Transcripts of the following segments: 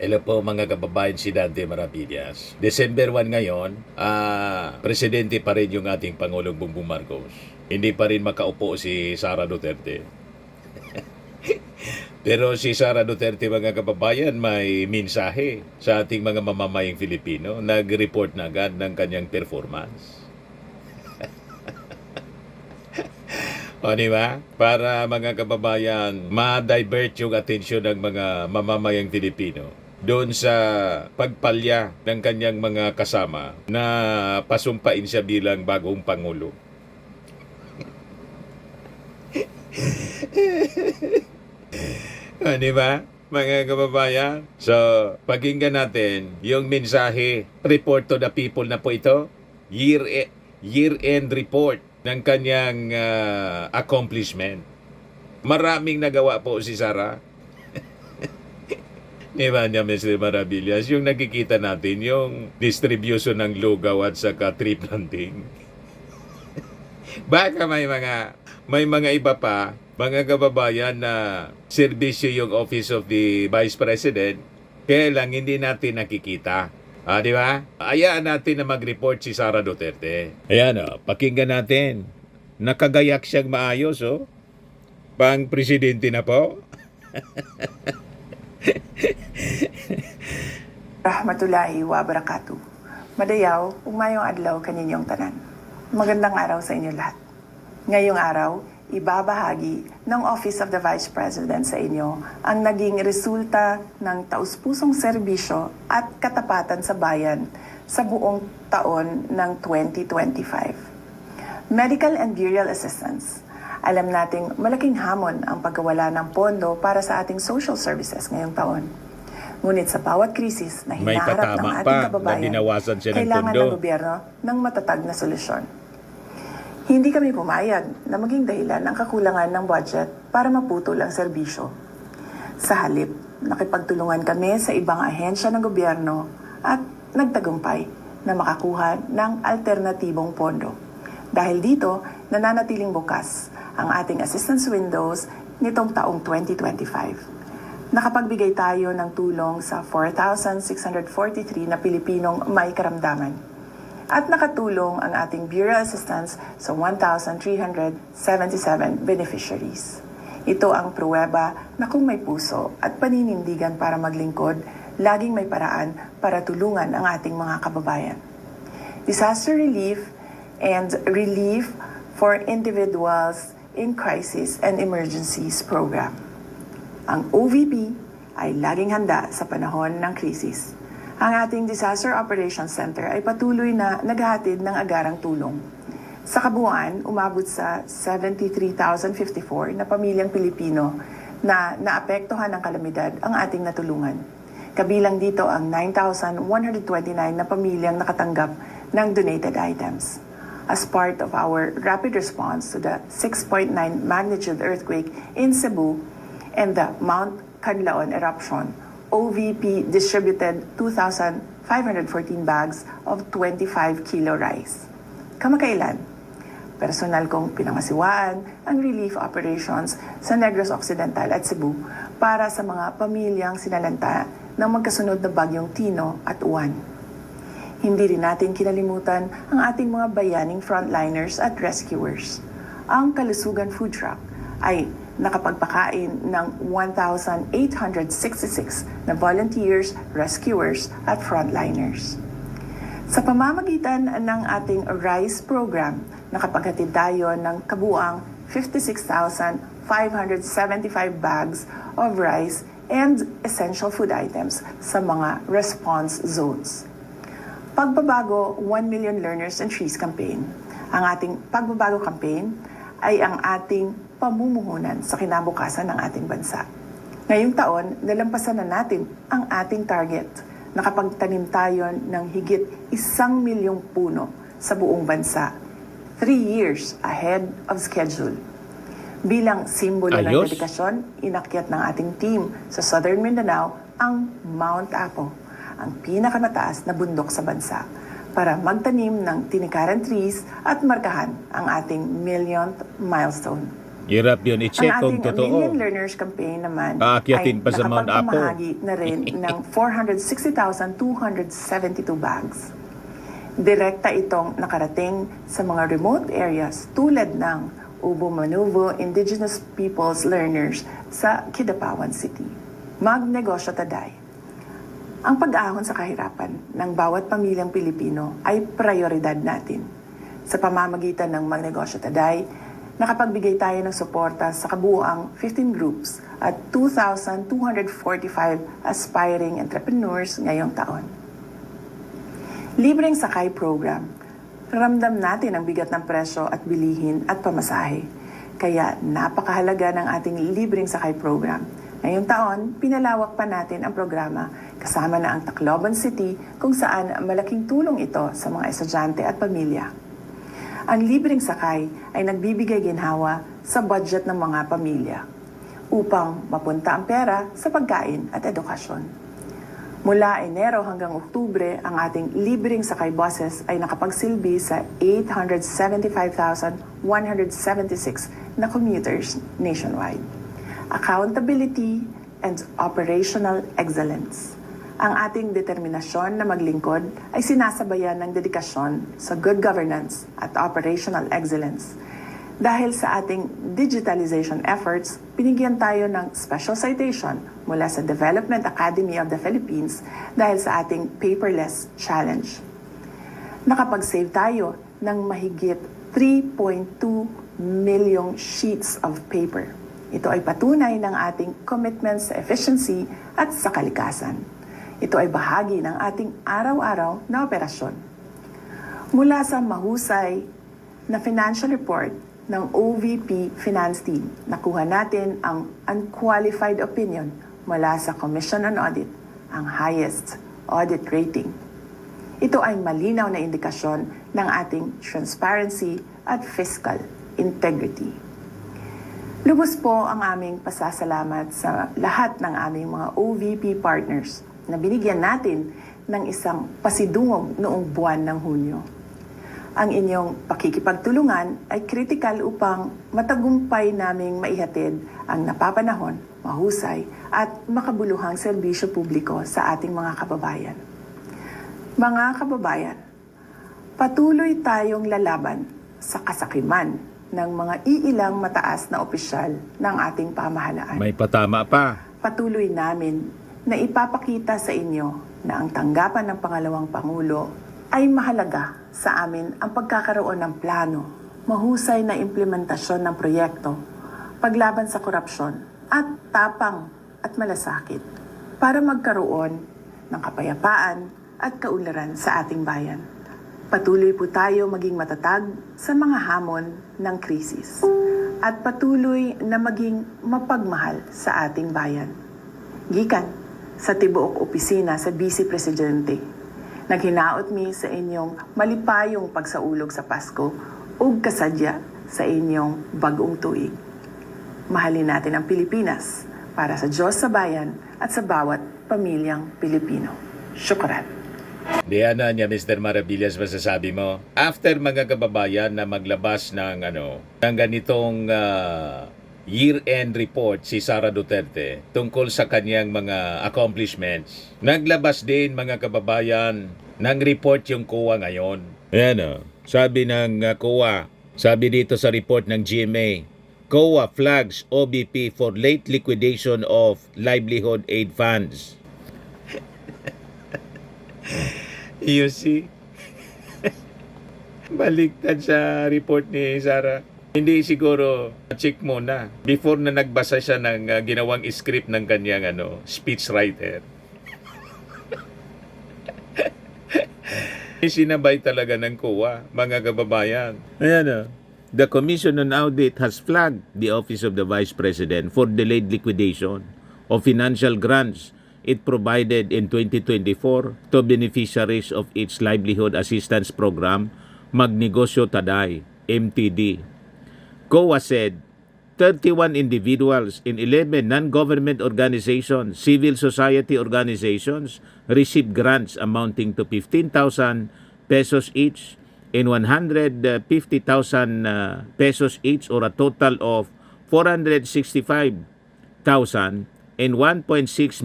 Hello po mga kababayan, si Dante Maravillas. December 1 ngayon, presidente pa rin yung ating Pangulong Bongbong Marcos. Hindi pa rin makaupo si Sara Duterte. Pero si Sara Duterte mga kababayan may mensahe sa ating mga mamamayang Filipino. Nag-report na agad ng kanyang performance. O di ba? Para mga kababayan, ma-divert yung atensyon ng mga mamamayang Filipino doon sa pagpalya ng kanyang mga kasama na pasumpain siya bilang bagong Pangulo. O di ba? Mga kababayan. So, pakinggan natin yung mensahe, report to the people na po ito. Year-end report ng kanyang accomplishment. Maraming nagawa po si Sara. Diba niya, Mr. Maravillas, yung nakikita natin, yung distribution ng lugaw at saka tree planting. Baka may mga iba pa, mga kababayan na serbisyo yung Office of the Vice President, kaya lang hindi natin nakikita. Di ba? Hayaan natin na mag-report si Sara Duterte. Ayan pakinggan natin. Nakagayak siyang maayos Pang presidente na po. Rahmatullahi wa barakatuh. Madayaw, umayong adlaw kaninyong tanan. Magandang araw sa inyo lahat. Ngayong araw, ibabahagi ng Office of the Vice President sa inyo ang naging resulta ng taus-pusong serbisyo at katapatan sa bayan sa buong taon ng 2025. Medical and burial assistance. Alam nating malaking hamon ang pagkawala ng pondo para sa ating social services ngayong taon. Ngunit sa bawat krisis na hinaharap ng ating kababayan, kailangan ng gobyerno ng matatag na solusyon. Hindi kami pumayag na maging dahilan ang kakulangan ng budget para maputol ang serbisyo. Sa halip, nakipagtulungan kami sa ibang ahensya ng gobyerno at nagtagumpay na makakuha ng alternatibong pondo. Dahil dito, nananatiling bukas ang ating assistance windows nitong taong 2025. Nakapagbigay tayo ng tulong sa 4,643 na Pilipinong may karamdaman. At nakatulong ang ating burial assistance sa 1,377 beneficiaries. Ito ang pruweba na kung may puso at paninindigan para maglingkod, laging may paraan para tulungan ang ating mga kababayan. Disaster relief and relief for individuals in crisis and emergencies program. Ang OVP ay laging handa sa panahon ng krisis. Ang ating Disaster Operations Center ay patuloy na naghahatid ng agarang tulong. Sa kabuuan, umabot sa 73,054 na pamilyang Pilipino na naapektuhan ng kalamidad ang ating natulungan. Kabilang dito ang 9,129 na pamilyang nakatanggap ng donated items. As part of our rapid response to the 6.9 magnitude earthquake in Cebu and the Mount Canlaon eruption, OVP distributed 2,514 bags of 25 kilo rice. Kamakailan, personal kong pinangasiwaan ang relief operations sa Negros Occidental at Cebu para sa mga pamilyang sinalanta ng magkasunod na bagyong Tino at Uwan. Hindi rin natin kinalimutan ang ating mga bayaning frontliners at rescuers. Ang Kalusugan Food Truck ay nakapagpakain ng 1,866 na volunteers, rescuers at frontliners. Sa pamamagitan ng ating RICE program, nakapaghatid tayo ng kabuang 56,575 bags of rice and essential food items sa mga response zones. Pagbabago 1 Million Learners and Trees campaign. Ang ating pagbabago campaign ay ang ating pamumuhunan sa kinabukasan ng ating bansa. Ngayong taon, nalampasan na natin ang ating target. Nakapagtanim tayo ng higit 1 milyong puno sa buong bansa. 3 years ahead of schedule. Bilang simbolo ng dedikasyon, inakyat ng ating team sa Southern Mindanao ang Mount Apo, ang pinakamataas na bundok sa bansa, para magtanim ng tinikaran trees at markahan ang ating millionth milestone. Hirap yun Ang i-check kung ating totoo. Million Learners Campaign naman Aakyatin ay pa sa Mount Apo. nakapagpamahagi na rin ng 460,272 bags. Direkta itong nakarating sa mga remote areas tulad ng Ubo Manuvo Indigenous Peoples Learners sa Kidapawan City. Magnegosyo taday. Ang pag-ahon sa kahirapan ng bawat pamilyang Pilipino ay prioridad natin. Sa pamamagitan ng Magnegosyo Taday, nakapagbigay tayo ng suporta sa kabuuang 15 groups at 2,245 aspiring entrepreneurs ngayong taon. Libreng Sakay Program. Ramdam natin ang bigat ng presyo at bilihin at pamasahe. Kaya napakahalaga ng ating Libreng Sakay Program. Ngayong taon, pinalawak pa natin ang programa kasama na ang Tacloban City kung saan malaking tulong ito sa mga estudyante at pamilya. Ang libreng sakay ay nagbibigay ginhawa sa budget ng mga pamilya upang mapunta ang pera sa pagkain at edukasyon. Mula Enero hanggang Oktubre, ang ating libreng sakay buses ay nakapagsilbi sa 875,176 na commuters nationwide. Accountability and operational excellence. Ang ating determinasyon na maglingkod ay sinasabayan ng dedikasyon sa good governance at operational excellence. Dahil sa ating digitalization efforts, binigyan tayo ng special citation mula sa Development Academy of the Philippines dahil sa ating paperless challenge. Nakapag-save tayo ng mahigit 3.2 million sheets of paper. Ito ay patunay ng ating commitment sa efficiency at sa kalikasan. Ito ay bahagi ng ating araw-araw na operasyon. Mula sa mahusay na financial report ng OVP Finance Team, nakuha natin ang unqualified opinion mula sa Commission on Audit, ang highest audit rating. Ito ay malinaw na indikasyon ng ating transparency at fiscal integrity. Lubos po ang aming pasasalamat sa lahat ng aming mga OVP partners na binigyan natin ng isang pasidungog noong buwan ng Hunyo. Ang inyong pakikipagtulungan ay kritikal upang matagumpay naming maihatid ang napapanahon, mahusay at makabuluhang serbisyo publiko sa ating mga kababayan. Mga kababayan, patuloy tayong lalaban sa kasakiman ng mga iilang mataas na opisyal ng ating pamahalaan. May patama pa. Patuloy namin na ipapakita sa inyo na ang tanggapan ng pangalawang Pangulo ay mahalaga sa amin ang pagkakaroon ng plano, mahusay na implementasyon ng proyekto, paglaban sa korupsyon at tapang at malasakit para magkaroon ng kapayapaan at kaunlaran sa ating bayan. Patuloy po tayo maging matatag sa mga hamon ng krisis at patuloy na maging mapagmahal sa ating bayan. Gikan sa tibuok opisina sa Vice Presidente, naghinaot mi sa inyong malipayong pagsaulog sa Pasko ug kasadya sa inyong bagong tuig. Mahalin natin ang Pilipinas para sa Diyos sa bayan at sa bawat pamilyang Pilipino. Syukran. Diana niya, Mr. Maravillas, masasabi mo, after mga kababayan na maglabas ng ng ganitong year-end report si Sara Duterte tungkol sa kanyang mga accomplishments, naglabas din mga kababayan ng report yung COA ngayon. Ayan sabi ng COA, sabi dito sa report ng GMA, COA flags OBP for late liquidation of livelihood aid funds. You see? Baliktad sa report ni Sara. Hindi siguro check muna before na nagbasa siya ng ginawang script ng kanyang speech writer. Sinabay talaga ng COA, mga kababayan. Ayan The Commission on Audit has flagged the Office of the Vice President for delayed liquidation of financial grants it provided in 2024 to beneficiaries of its Livelihood Assistance Program, Magnegosyo Taday, MTD. COA said 31 individuals in 11 non-government organizations, civil society organizations received grants amounting to 15,000 pesos each and 150,000 pesos each, or a total of 465,000 and 1.6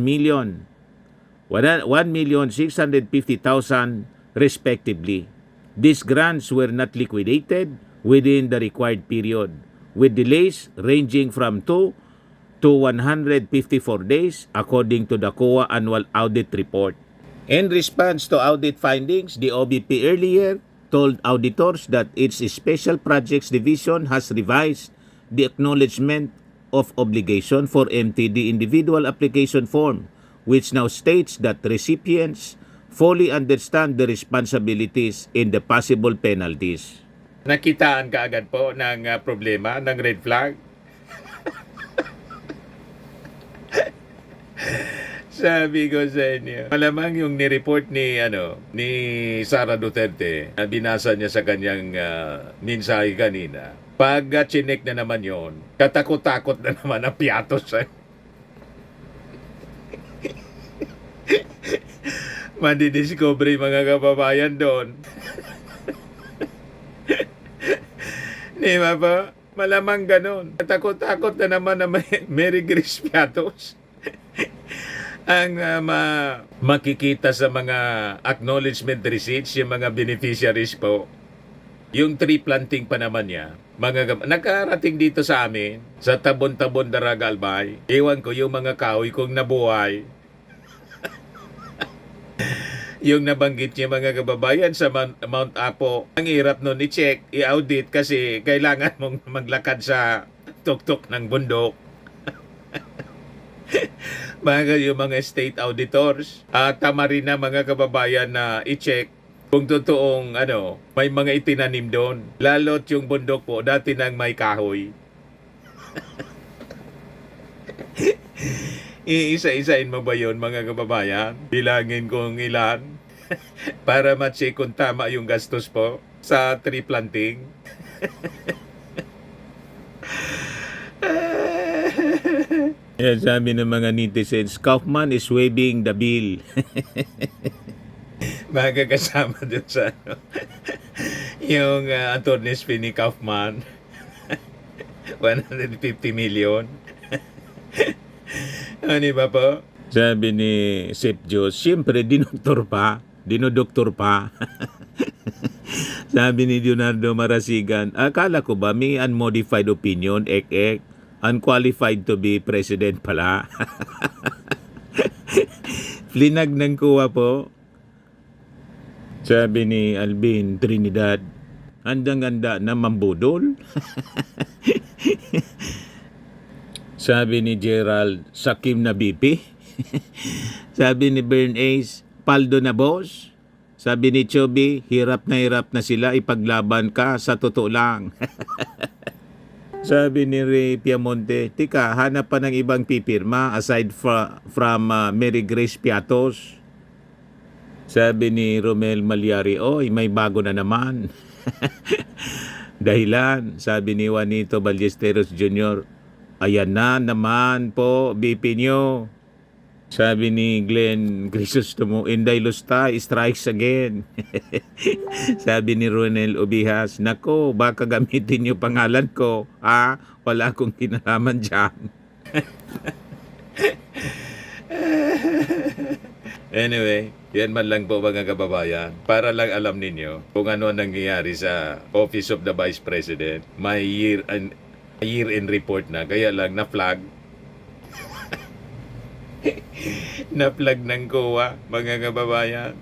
million, 1,650,000 respectively. These grants were not liquidated within the required period, with delays ranging from 2 to 154 days according to the COA annual audit report. In response to audit findings, the OBP earlier told auditors that its Special Projects Division has revised the acknowledgement of obligation for MTD individual application form, which now states that recipients fully understand the responsibilities and the possible penalties. Nakitaan ka agad po ng problema, ng red flag. Sabi ko sa inyo, malamang yung ni-report ni Sara Duterte, na binasa niya sa kanyang mensahe kanina. Pag chinek na naman yon, katakot-takot na naman ang piatos. Madidiscover yung mga kababayan doon. Di ba po? Malamang ganon. Katakot-takot na naman na Mary Grace Piatos. Ang makikita sa mga acknowledgement receipts, yung mga beneficiaries po, yung tree planting pa naman niya, nakarating dito sa amin, sa Tabon-Tabon Daraga Albay. Ewan ko yung mga kahoy kung nabuhay. Yung nabanggit niya mga kababayan sa Mount Apo, ang hirap nun i-check, i-audit kasi kailangan mong maglakad sa tuktok ng bundok. Yung mga state auditors, tama rin na mga kababayan na i-check kung totoong may mga itinanim doon. Lalo't yung bundok po, dati nang may kahoy. Iisa-isain mo ba yun mga kababayan? Bilangin kung ilan para ma-check kung tama yung gastos po sa tree planting. Yan sabi ng mga netizens, Kaufman is waiving the bill. Mga kasama dun sa yung attorney's fee ni Kaufman. 150 million. Ano ba po? Sabi ni Sep Diyos, siyempre dinoktor pa. Sabi ni Leonardo Marasigan, akala ko ba may unmodified opinion, unqualified to be president pala. Flinag ng kuwa po. Sabi ni Alvin Trinidad, handang-handa na mambudol. Sabi ni Gerald, sakim na BP. Sabi ni Bernays, paldo na boss. Sabi ni Chubby, hirap na sila, ipaglaban ka, sa totoo lang. Sabi ni Ray Piamonte, tika, hanap pa ng ibang pipirma aside from Mary Grace Piatos. Sabi ni Romel Malyari, may bago na naman. Dahilan, sabi ni Juanito Ballesteros Jr., ayan na naman po, BP nyo. Sabi ni Glenn Crisostomo, Inday Lusta, strikes again. Sabi ni Ronel Obihas, nako, baka gamitin nyo pangalan ko. Wala akong kinalaman dyan. Anyway, yan man lang po mga kababayan. Para lang alam ninyo kung ano nangyayari sa Office of the Vice President. May year-end report na, kaya lang na-flag. Na-flag ng COA, mga kababayan.